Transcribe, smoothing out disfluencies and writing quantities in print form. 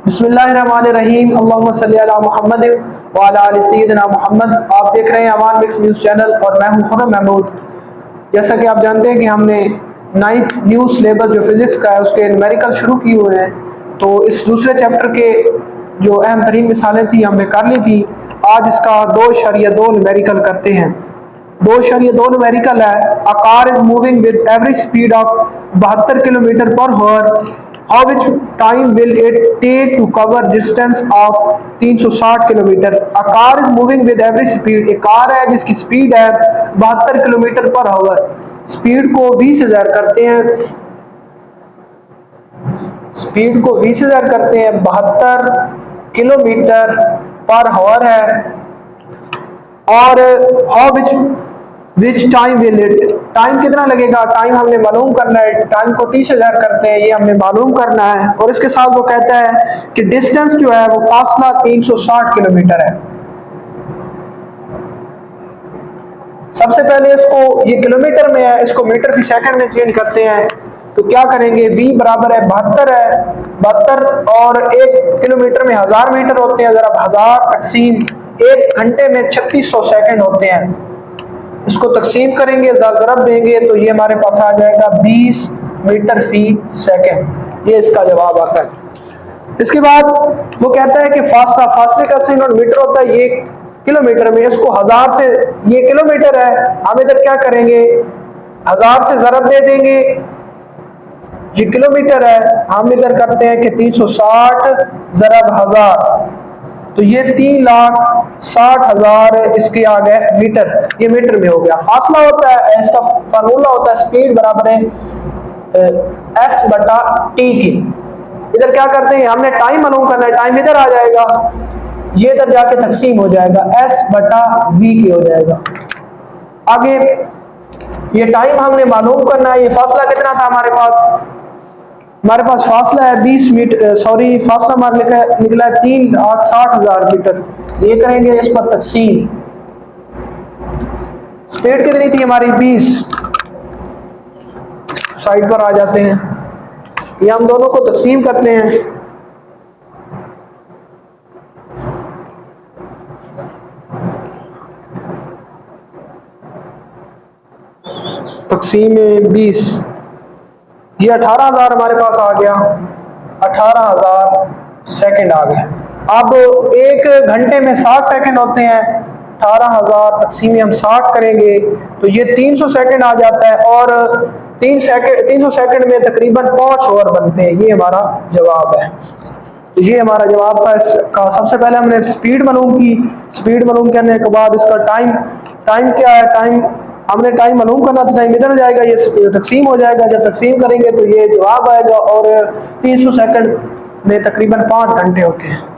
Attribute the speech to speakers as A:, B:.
A: बिस्मिल्लाहिर्रहमानिर्रहीम। अल्लाहुम्मा सल्ली अला मुहम्मद व अला आलि सय्यिदिना मुहम्मद। आप देख रहे हैं अमान मिक्स न्यूज़ चैनल और मैं हूं खुर्रम महमूद। जैसा कि आप जानते हैं कि हमने 9th न्यू सिलेबस जो फिज़िक्स का है उसके न्यूमेरिकल शुरू किए हुए हैं, तो इस दूसरे चैप्टर के जो अहम तरीन मिसालें थी हमने कर ली थी। आज इसका 2.2 न्यूमेरिकल करते हैं। 2.2 न्यूमेरिकल है, a car is moving with average speed of 72 kilometre per hour, how which time will it take to cover distance of 360 kilometre. A car is moving with average speed, एक car है जिसकी speed है 72 kilometre per our. Speed को 20,000 करते हैं, speed को 20,000 करते हैं, 72 किलोमीटर पर आवर है। और how which time will it, time कितना लगेगा, टाइम हमने मालूम करना है। टाइम को 30,000 करते हैं, ये हमने मालूम करना है। और इसके साथ वो कहता है कि डिस्टेंस जो है वो फासला 360 किलोमीटर है। सबसे पहले इसको, ये किलोमीटर में है, इसको मीटर फी सेकंड में चेंज करते हैं। तो क्या करेंगे, v बराबर है 72 है, 72 और 1 किलोमीटर में 1000 मीटर होते हैं। जरा 1000 तकसीम 1 घंटे में 3600 सेकंड होते हैं। इसको तकसीम करेंगे, ज़रब देंगे तो ये हमारे पास आ जाएगा 20 मीटर फी सेकंड। ये इसका जवाब आता है। इसके बाद वो कहता है कि फासले का सिंगल मीटर होता है, ये किलोमीटर में, इसको 1000 से, ये किलोमीटर है, हम इधर क्या करेंगे 1000 से ज़रब दे देंगे, ये किलोमीटर है, हम इधर करते हैं कि 360 ज़रब 1000, तो ये 3,60,000 इसके आ गए मीटर, ये मीटर में हो गया। फासला होता है, इसका फार्मूला होता है स्पीड बराबर है s बटा टी की। इधर क्या करते हैं, हमने टाइम मालूम करना है, टाइम इधर आ जाएगा, ये इधर जाके तकसीम हो जाएगा, s बटा v की हो जाएगा। आगे ये टाइम हमने मालूम करना है, ये फासला कितना था हमारे पास फासला है 20 मीटर, सॉरी फासला हमारा निकला है 3,60,000 मीटर। ये करेंगे इस पर तकसीम, स्पीड कितनी थी हमारी 20, साइड पर आ जाते हैं, ये हम दोनों को तकसीम करते हैं। तकसीम 20, ये 18,000 हमारे पास आ गया, 18,000 सेकंड आ गए। अब 1 घंटे में 60 सेकंड होते हैं, 18,000 तकसीम हम 60 करेंगे तो ये 300 सेकंड आ जाता है, और 300 सेकंड में तकरीबन 5 ओवर बनते हैं। ये हमारा जवाब है। तो ये हमारा जवाब का सबसे पहले हमने स्पीड मालूम की, स्पीड मालूम करने के बाद इसका टाइम क्या है, हमने टाइम मालूम करना था, टाइम इधर जाएगा, ये तकसीम हो जाएगा, जब तकसीम करेंगे तो ये जवाब आएगा। और 300 सेकंड में तकरीबन 5 घंटे होते हैं।